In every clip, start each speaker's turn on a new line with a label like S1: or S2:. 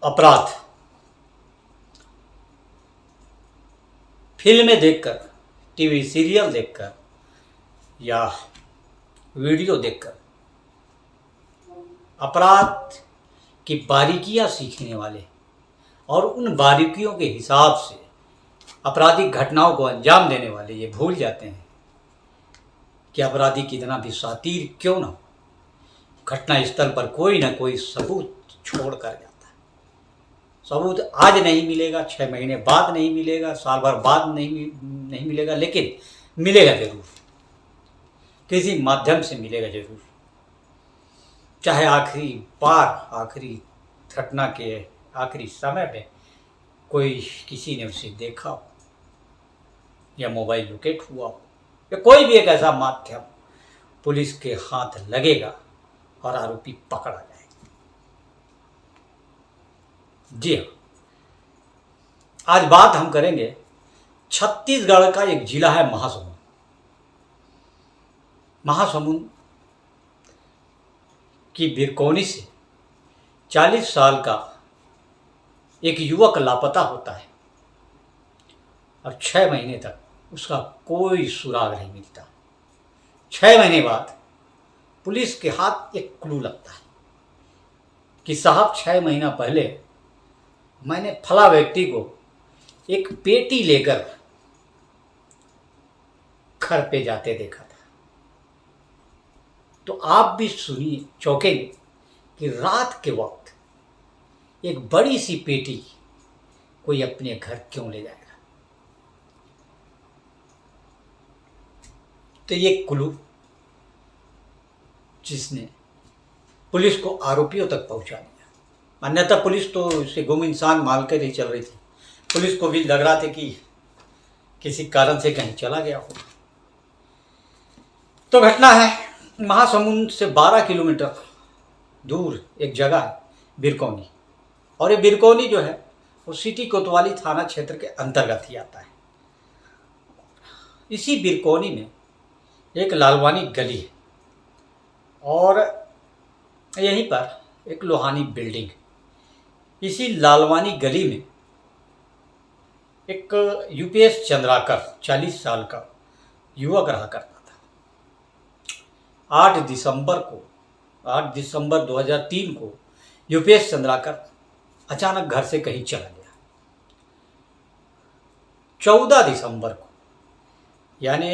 S1: अपराध फिल्में देखकर, टीवी सीरियल देखकर या वीडियो देखकर अपराध की बारीकियां सीखने वाले और उन बारीकियों के हिसाब से आपराधिक घटनाओं को अंजाम देने वाले ये भूल जाते हैं कि अपराधी कितना भी शातिर क्यों ना हो, घटना स्थल पर कोई ना कोई सबूत छोड़ कर जाता है। सबूत आज नहीं मिलेगा, 6 महीने बाद नहीं मिलेगा, साल भर बाद नहीं मिलेगा, लेकिन मिलेगा जरूर, किसी माध्यम से मिलेगा जरूर। चाहे आखिरी बार, आखिरी घटना के आखिरी समय में कोई किसी ने उसे देखा हो या मोबाइल लोकेट हुआ हो या कोई भी एक ऐसा माध्यम पुलिस के हाथ लगेगा और आरोपी पकड़ा जाएगा। जी हाँ, आज बात हम करेंगे छत्तीसगढ़ का एक जिला है महासमुंद। महासमुंद की बिरकोनी से 40 साल का एक युवक लापता होता है और 6 महीने तक उसका कोई सुराग नहीं मिलता। 6 महीने बाद पुलिस के हाथ एक क्लू लगता है कि साहब 6 महीना पहले मैंने फला व्यक्ति को एक पेटी लेकर घर पे जाते देखा था। तो आप भी सुनिए, चौंकेंगे कि रात के वक्त एक बड़ी सी पेटी कोई अपने घर क्यों ले जाएगा। तो ये क्लू जिसने पुलिस को आरोपियों तक पहुंचा दिया। अन्यथा पुलिस तो इसे गुम इंसान मान कर ही चल रही थी। पुलिस को भी लग रहा था कि किसी कारण से कहीं चला गया हो। तो घटना है महासमुंद से 12 किलोमीटर दूर एक जगह है बिरकोनी, और ये बिरकोनी जो है वो सिटी कोतवाली थाना क्षेत्र के अंतर्गत ही आता है। इसी बिरकोनी में एक लालवानी गली है और यहीं पर एक लोहानी बिल्डिंग। इसी लालवानी गली में एक यूपीएस चंद्राकर 40 साल का युवक रहा करता था। 8 दिसंबर 2003 को यूपीएस चंद्राकर अचानक घर से कहीं चला गया। 14 दिसंबर को यानी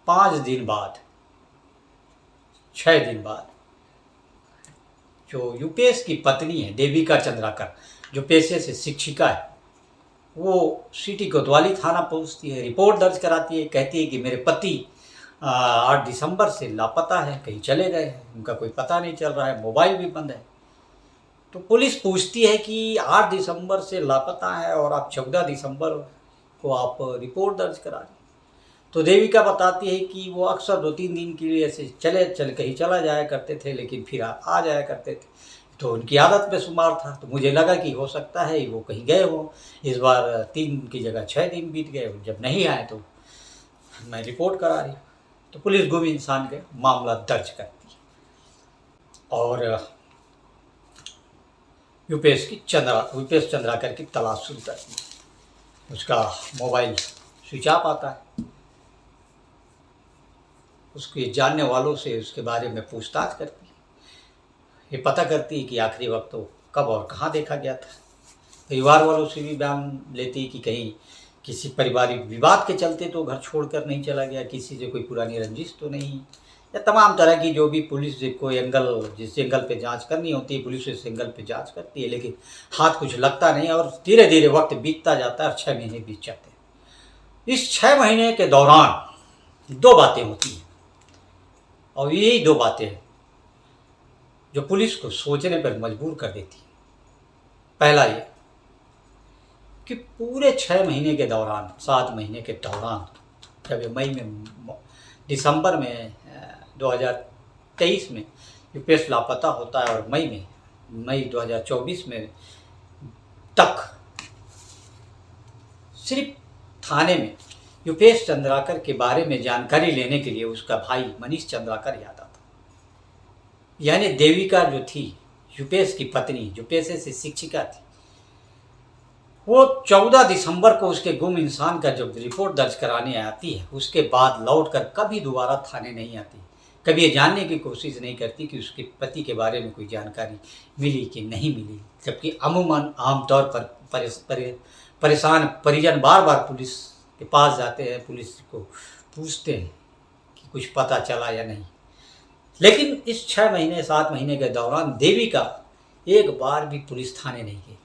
S1: 5 दिन बाद, 6 दिन बाद, जो यूपीएस की पत्नी है देविका चंद्राकर, जो पेशे से शिक्षिका है, वो सिटी कोतवाली थाना पहुंचती है, रिपोर्ट दर्ज कराती है, कहती है कि मेरे पति 8 दिसंबर से लापता है, कहीं चले गए हैं, उनका कोई पता नहीं चल रहा है, मोबाइल भी बंद है। तो पुलिस पूछती है कि 8 दिसंबर से लापता है और आप 14 दिसंबर को आप रिपोर्ट दर्ज करा दें। तो देविका बताती है कि वो अक्सर 2-3 दिन के लिए ऐसे कहीं चला जाया करते थे, लेकिन फिर आ जाया करते थे। तो उनकी आदत में शुमार था। तो मुझे लगा कि हो सकता है वो कहीं गए हो। इस बार 3 की जगह 6 दिन बीत गए, जब नहीं आए तो मैं रिपोर्ट करा रही। तो पुलिस गुम इंसान के मामला दर्ज करती है और यूपीएस चंद्राकर की तलाश शुरू करती है। उसका मोबाइल स्विच ऑफ आता है। उसके जानने वालों से उसके बारे में पूछताछ करती है। ये पता करती है कि आखिरी वक्त तो कब और कहाँ देखा गया था। परिवार वालों से भी बयान लेती है कि कहीं किसी पारिवारिक विवाद के चलते तो घर छोड़कर नहीं चला गया, किसी से कोई पुरानी रंजिश तो नहीं, या तमाम तरह की जो भी पुलिस कोई जिस एंगल पे जांच करनी होती है पुलिस उस एंगल पे जांच करती है, लेकिन हाथ कुछ लगता नहीं और धीरे धीरे वक्त बीतता जाता है और 6 महीने बीत जाते हैं। इस 6 महीने के दौरान 2 बातें होती हैं और यही 2 बातें हैं जो पुलिस को सोचने पर मजबूर कर देती है। पहला ये कि पूरे 6 महीने के दौरान, 7 महीने के दौरान, जब दिसंबर में 2023 में यूपीएस लापता होता है और मई 2024 में तक सिर्फ थाने में यूपीएस चंद्राकर के बारे में जानकारी लेने के लिए उसका भाई मनीष चंद्राकर याद आता। यानी देविका जो थी युपेश की पत्नी जो पेशे से शिक्षिका थी, वो 14 दिसंबर को उसके गुम इंसान का जब रिपोर्ट दर्ज कराने आती है, उसके बाद लौटकर कभी दोबारा थाने नहीं आती, कभी ये जानने की कोशिश नहीं करती कि उसके पति के बारे में कोई जानकारी मिली कि नहीं मिली। जबकि अमूमन आमतौर पर परेशान परिजन बार बार पुलिस के पास जाते हैं, पुलिस को पूछते हैं कि कुछ पता चला या नहीं। लेकिन इस 6 महीने 7 महीने के दौरान देविका एक बार भी पुलिस थाने नहीं गई।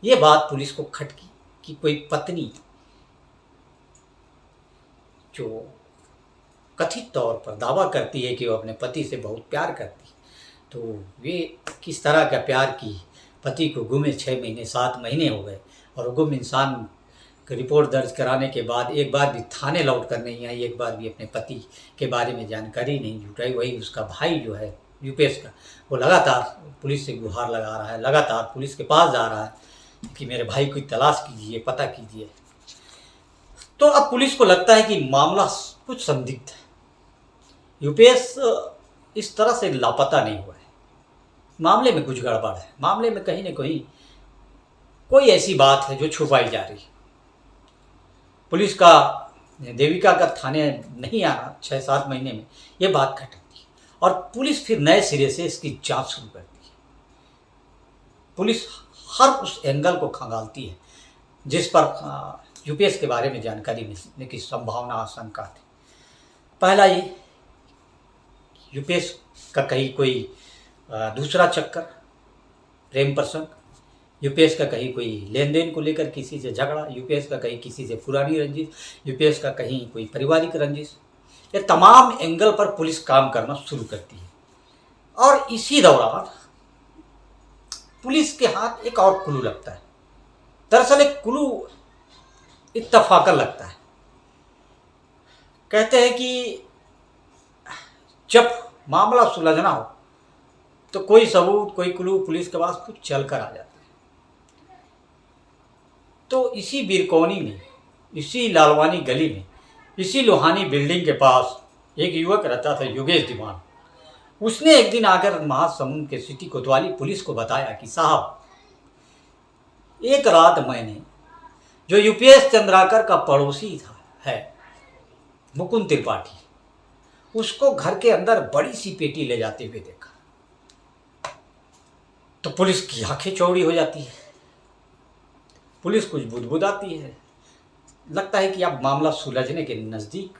S1: ये बात पुलिस को खटकी कि कोई पत्नी जो कथित तौर पर दावा करती है कि वो अपने पति से बहुत प्यार करती है, तो वे किस तरह का प्यार की पति को गुमे 6 महीने 7 महीने हो गए और गुम इंसान की रिपोर्ट दर्ज कराने के बाद एक बार भी थाने लौट कर नहीं आई, एक बार भी अपने पति के बारे में जानकारी नहीं जुटाई। वही उसका भाई जो है युपेश का, वो लगातार पुलिस से गुहार लगा रहा है, लगातार पुलिस के पास जा रहा है कि मेरे भाई की तलाश कीजिए, पता कीजिए। तो अब पुलिस को लगता है कि मामला कुछ संदिग्ध है, युपेश इस तरह से लापता नहीं हुआ है, मामले में कुछ गड़बड़ है, मामले में कहीं न कहीं कोई ऐसी बात है जो छुपाई जा रही है। पुलिस का देविका का थाने नहीं आना 6-7 महीने में ये बात खटकती है और पुलिस फिर नए सिरे से इसकी जांच शुरू करती है। पुलिस हर उस एंगल को खंगालती है जिस पर युपेश के बारे में जानकारी मिलने की संभावना आशंका थी। पहला ये युपेश का कहीं कोई दूसरा चक्कर, प्रेम प्रसंग, युपेश का कहीं कोई लेन देन को लेकर किसी से झगड़ा, युपेश का कहीं किसी से पुरानी रंजिश, युपेश का कहीं कोई पारिवारिक रंजिश, ये तमाम एंगल पर पुलिस काम करना शुरू करती है। और इसी दौरान पुलिस के हाथ एक और क्लू लगता है। दरअसल एक क्लू इत्तफाकन लगता है। कहते हैं कि जब मामला सुलझना हो तो कोई सबूत, कोई क्लू पुलिस के पास कुछ चल कर आ जाता है। तो इसी बीरकोनी में, इसी लालवानी गली में, इसी लोहानी बिल्डिंग के पास एक युवक रहता था, योगेश दीवान। उसने एक दिन आकर महासमुंद के सिटी कोतवाली पुलिस को बताया कि साहब, एक रात मैंने जो युपेश चंद्राकर का पड़ोसी था है मुकुंद त्रिपाठी, उसको घर के अंदर बड़ी सी पेटी ले जाते हुए देखा। तो पुलिस की आंखें चौड़ी हो जाती है, पुलिस कुछ बुदबुदाती है, लगता है कि अब मामला सुलझने के नज़दीक।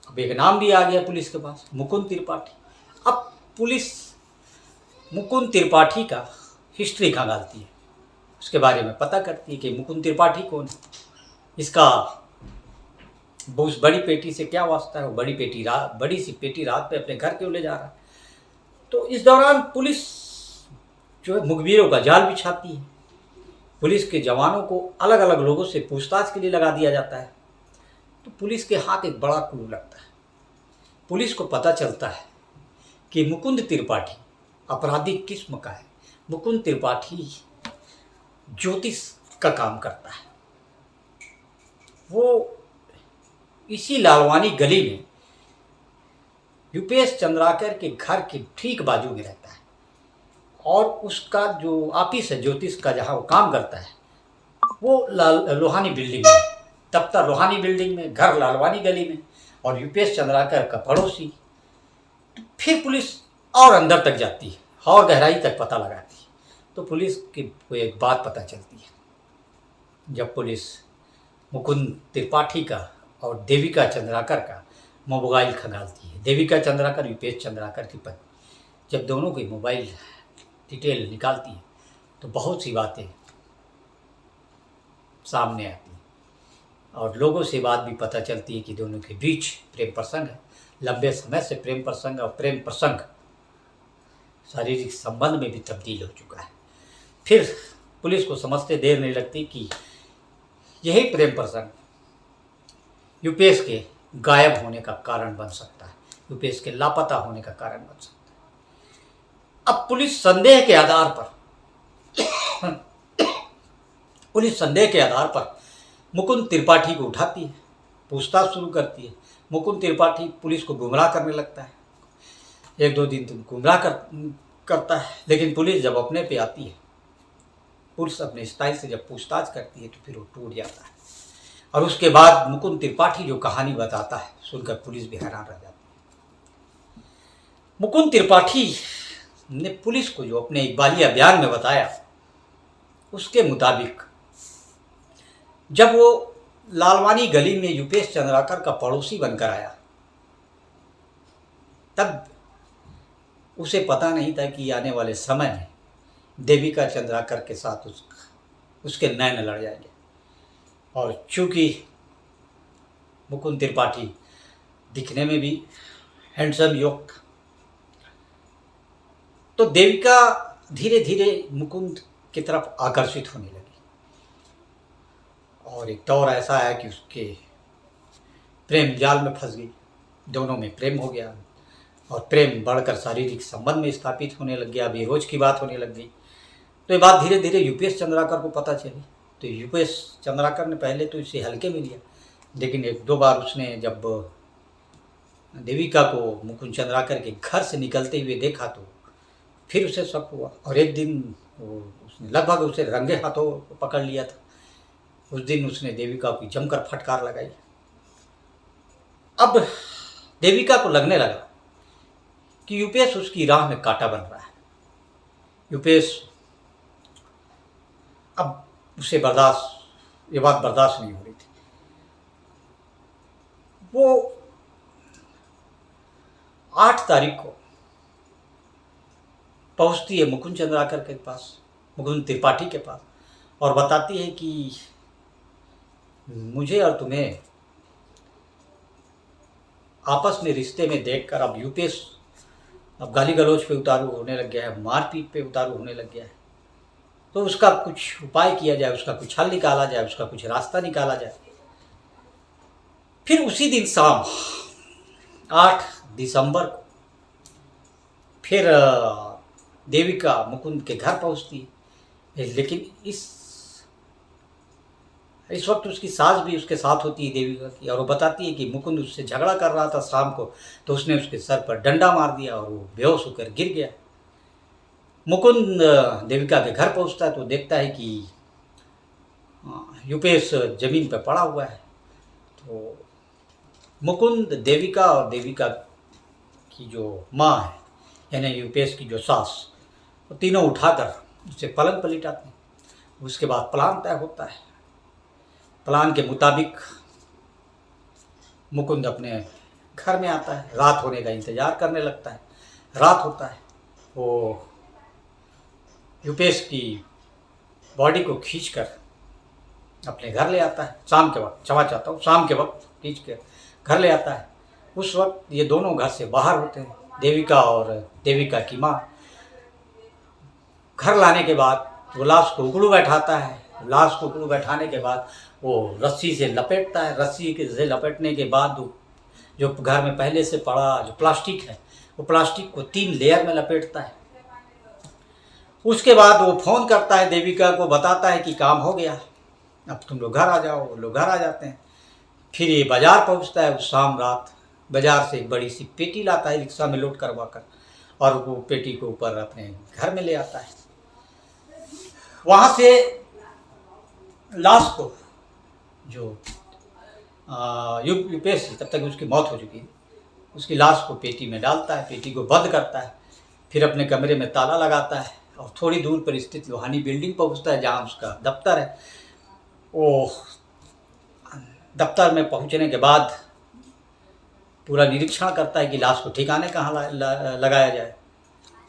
S1: अब एक नाम भी आ गया पुलिस के पास, मुकुंद त्रिपाठी। अब पुलिस मुकुंद त्रिपाठी का हिस्ट्री खंगालती है, उसके बारे में पता करती है कि मुकुंद त्रिपाठी कौन है, इसका उस बड़ी पेटी से क्या वास्ता है, वो बड़ी सी पेटी रात पे अपने घर क्यों ले जा रहा है। तो इस दौरान पुलिस जो है मुखबिरों का जाल बिछाती है। पुलिस के जवानों को अलग अलग लोगों से पूछताछ के लिए लगा दिया जाता है। तो पुलिस के हाथ एक बड़ा क्लू लगता है। पुलिस को पता चलता है कि मुकुंद त्रिपाठी आपराधिक किस्म का है। मुकुंद त्रिपाठी ज्योतिष का काम करता है। वो इसी लालवानी गली में युपेश चंद्राकर के घर के ठीक बाजू में रहता है और उसका जो ऑफिस है ज्योतिष का, जहाँ वो काम करता है, वो लोहानी बिल्डिंग में, दफ्तर लोहानी बिल्डिंग में, घर लालवानी गली में, और युपेश चंद्राकर का पड़ोसी। तो फिर पुलिस और अंदर तक जाती है और गहराई तक पता लगाती है। तो पुलिस की को एक बात पता चलती है। जब पुलिस मुकुंद त्रिपाठी का और देविका चंद्राकर का मोबाइल खंगालती है, देविका चंद्राकर युपेश चंद्राकर की पत्नी, जब दोनों की मोबाइल डिटेल निकालती है तो बहुत सी बातें सामने आती हैं और लोगों से बात भी पता चलती है कि दोनों के बीच प्रेम प्रसंग है। लंबे समय से प्रेम प्रसंग, और प्रेम प्रसंग शारीरिक संबंध में भी तब्दील हो चुका है। फिर पुलिस को समझते देर नहीं लगती कि यही प्रेम प्रसंग युपेश के गायब होने का कारण बन सकता है, युपेश के लापता होने का कारण बन सकता है। अब पुलिस संदेह के आधार पर मुकुंद त्रिपाठी को उठाती है, पूछताछ शुरू करती है। मुकुंद त्रिपाठी पुलिस को गुमराह करने लगता है। 1-2 दिन तो गुमराह करता है। लेकिन पुलिस जब अपने पे आती है, पुलिस अपने स्टाइल से जब पूछताछ करती है, तो फिर वो टूट जाता है। और उसके बाद मुकुंद त्रिपाठी जो कहानी बताता है, सुनकर पुलिस भी हैरान रह जाती है। मुकुंद त्रिपाठी ने पुलिस को जो अपने इकबालिया बयान में बताया, उसके मुताबिक जब वो लालवानी गली में यूपेश चंद्राकर का पड़ोसी बनकर आया, तब उसे पता नहीं था कि आने वाले समय में देविका चंद्राकर के साथ उसके नैन लड़ जाएंगे। और चूंकि मुकुंद त्रिपाठी दिखने में भी हैंडसम युवक, तो देविका धीरे धीरे मुकुंद की तरफ आकर्षित होने लगी। और एक दौर ऐसा आया कि उसके प्रेम जाल में फंस गई, दोनों में प्रेम हो गया और प्रेम बढ़कर शारीरिक संबंध में स्थापित होने लग गया, बेरोज की बात होने लग गई। तो ये बात धीरे धीरे यूपेश चंद्राकर को पता चली। तो यूपेश चंद्राकर ने पहले तो इसे हल्के में लिया, लेकिन एक दो बार उसने जब देविका को मुकुंद चंद्राकर के घर से निकलते हुए देखा, तो फिर उसे शक हुआ। और एक दिन उसने लगभग उसे रंगे हाथों पकड़ लिया था। उस दिन उसने देविका की जमकर फटकार लगाई। अब देविका को लगने लगा कि यूपेश उसकी राह में कांटा बन रहा है। यूपेश अब उसे ये बात बर्दाश्त नहीं हो रही थी। वो 8 तारीख को पहुंचती है मुकुंद चंद्राकर के पास, मुकुंद त्रिपाठी के पास, और बताती है कि मुझे और तुम्हें आपस में रिश्ते में देखकर अब यूपेश अब गाली गलौज पे उतारू होने लग गया है, मारपीट पे उतारू होने लग गया है। तो उसका कुछ उपाय किया जाए, उसका कुछ हल निकाला जाए, उसका कुछ रास्ता निकाला जाए। फिर उसी दिन शाम 8 दिसंबर को फिर देविका मुकुंद के घर पहुंचती है। लेकिन इस वक्त उसकी सास भी उसके साथ होती है देविका की, और वो बताती है कि मुकुंद उससे झगड़ा कर रहा था शाम को, तो उसने उसके सर पर डंडा मार दिया और वो बेहोश होकर गिर गया। मुकुंद देविका के घर पहुंचता है तो देखता है कि यूपेश जमीन पर पड़ा हुआ है। तो मुकुंद देविका और देविका की जो माँ है, यानी यूपेश की जो सास, वो तीनों उठाकर उसे पलंग पर लिटाते हैं। उसके बाद प्लान तय होता है। प्लान के मुताबिक मुकुंद अपने घर में आता है, रात होने का इंतज़ार करने लगता है। रात होता है, वो यूपेश की बॉडी को खींचकर अपने घर ले आता है। शाम के वक्त, क्षमा चाहता हूँ, शाम के वक्त खींच कर घर ले आता है। उस वक्त ये दोनों घर से बाहर होते हैं, देविका और देविका की माँ। घर लाने के बाद वो लाश को उगड़ू बैठाता है। लाश को उगड़ू बैठाने के बाद वो रस्सी से लपेटता है। रस्सी से लपेटने के बाद जो घर में पहले से पड़ा जो प्लास्टिक है, वो प्लास्टिक को 3 लेयर में लपेटता है। उसके बाद वो फ़ोन करता है देविका को, बताता है कि काम हो गया, अब तुम लोग घर आ जाओ। वो लोग घर आ जाते हैं। फिर ये बाज़ार पहुंचता है। उस शाम रात बाज़ार से एक बड़ी सी पेटी लाता है रिक्शा में लोड करवा कर, और वो पेटी को ऊपर अपने घर में ले आता है। वहाँ से लाश को जो यूपेश, तब तक उसकी मौत हो चुकी है, उसकी लाश को पेटी में डालता है, पेटी को बंद करता है। फिर अपने कमरे में ताला लगाता है और थोड़ी दूर पर स्थित लोहानी बिल्डिंग पहुंचता है जहां उसका दफ्तर है। वो दफ्तर में पहुंचने के बाद पूरा निरीक्षण करता है कि लाश को ठिकाने कहाँ लगाया जाए।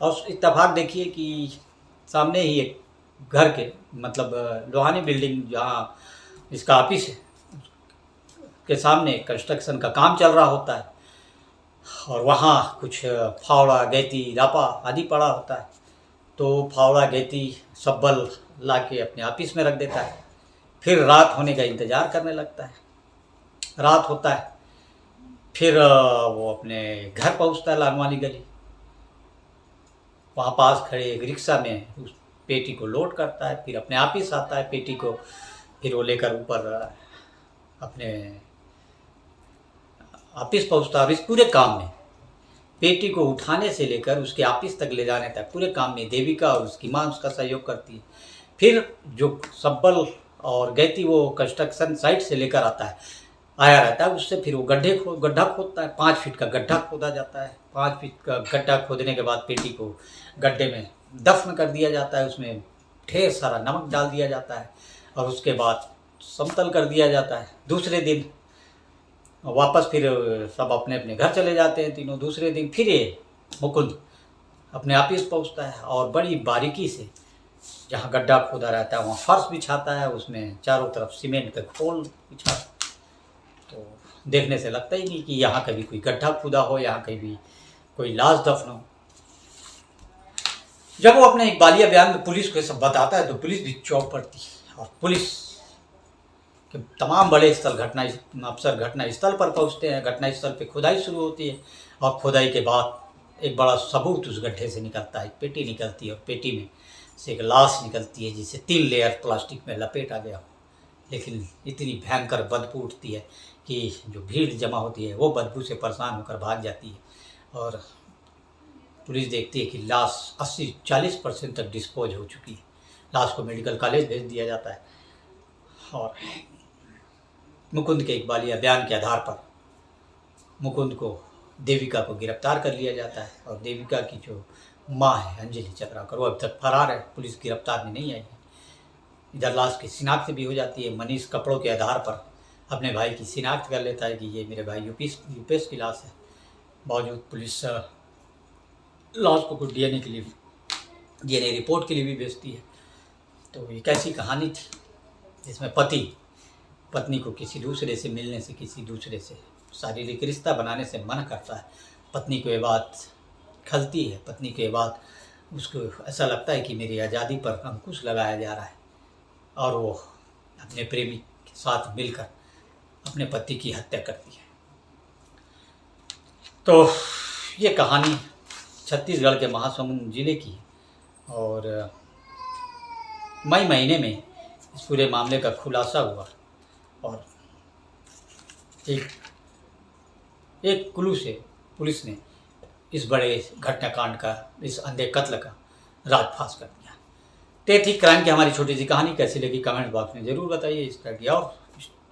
S1: और इत्तेफाक देखिए कि सामने ही एक घर के, मतलब लोहानी बिल्डिंग जहाँ इसका ऑफिस है, के सामने कंस्ट्रक्शन का काम चल रहा होता है, और वहाँ कुछ फावड़ा, गैती, रापा आदि पड़ा होता है। तो फावड़ा, गैती, सब्बल ला के अपने ऑफिस में रख देता है। फिर रात होने का इंतज़ार करने लगता है। रात होता है, फिर वो अपने घर पहुँचता है लालवानी गली। वहाँ पास खड़े एक रिक्शा में उस पेटी को लोड करता है। फिर अपने ऑफिस आता है, पेटी को फिर वो लेकर ऊपर अपने ऑफिस पहुँचता है। इस पूरे काम में पेटी को उठाने से लेकर उसके ऑफिस तक ले जाने तक पूरे काम में देविका और उसकी माँ उसका सहयोग करती है। फिर जो सब्बल और गैती वो कंस्ट्रक्शन साइट से लेकर आया रहता है, उससे फिर वो गड्ढा खोदता है। 5 फीट का गड्ढा खोदा जाता है। 5 फीट का गड्ढा खोदने के बाद पेटी को गड्ढे में दफन कर दिया जाता है। उसमें ढेर सारा नमक डाल दिया जाता है और उसके बाद समतल कर दिया जाता है। दूसरे दिन वापस फिर सब अपने अपने घर चले जाते हैं तीनों। दूसरे दिन फिर ये मुकुंद अपने ऑफिस पहुंचता है और बड़ी बारीकी से जहाँ गड्ढा खोदा रहता है वहाँ फर्श बिछाता है, उसमें चारों तरफ सीमेंट का खोल बिछाता है। तो देखने से लगता ही नहीं कि यहाँ कभी कोई गड्ढा खुदा हो, यहाँ कभी कोई लाश दफन हो। जब वो अपने इकबालिया बयान में पुलिस को सब बताता है तो पुलिस भी चौंक पड़ती है और पुलिस के तमाम बड़े अफसर घटना स्थल पर पहुंचते हैं। घटना स्थल पे खुदाई शुरू होती है और खुदाई के बाद एक बड़ा सबूत उस गड्ढे से निकलता है। एक पेटी निकलती है और पेटी में से एक लाश निकलती है जिसे 3 लेयर प्लास्टिक में लपेटा गया हो, लेकिन इतनी भयंकर बदबू उठती है कि जो भीड़ जमा होती है वो बदबू से परेशान होकर भाग जाती है और पुलिस देखती है कि लाश 80-40% तक डिस्पोज हो चुकी है। लाश को मेडिकल कॉलेज भेज दिया जाता है और मुकुंद के इकबालिया बयान के आधार पर मुकुंद को देविका को गिरफ्तार कर लिया जाता है और देविका की जो माँ है अंजलि चक्राकर वो अब तक फरार है, पुलिस गिरफ्तार में नहीं आई है। इधर लाश की शिनाख्त भी हो जाती है। मनीष कपड़ों के आधार पर अपने भाई की शिनाख्त कर लेता है कि ये मेरे भाई यूपीएस की लाश है। बावजूद पुलिस लाश को कुछ डीएनए रिपोर्ट के लिए भी भेजती है। तो एक ऐसी कहानी थी जिसमें पत्नी को किसी दूसरे से मिलने से, किसी दूसरे से शारीरिक रिश्ता बनाने से मना करता है। पत्नी को ये बात खलती है, पत्नी को ये बात उसको ऐसा लगता है कि मेरी आज़ादी पर अंकुश लगाया जा रहा है और वो अपने प्रेमी के साथ मिलकर अपने पति की हत्या करती है। तो ये कहानी छत्तीसगढ़ के महासमुंद जिले की और मई महीने में इस पूरे मामले का खुलासा हुआ और एक क्लू से पुलिस ने इस बड़े घटनाकांड का, इस अंधे कत्ल का राजफाश कर दिया। तो थी क्राइम की हमारी छोटी सी कहानी। कैसी लगी कमेंट बॉक्स में ज़रूर बताइए। इस तरह की और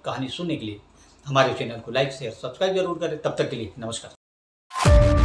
S1: कहानी सुनने के लिए हमारे चैनल को लाइक शेयर सब्सक्राइब जरूर करें। तब तक के लिए नमस्कार।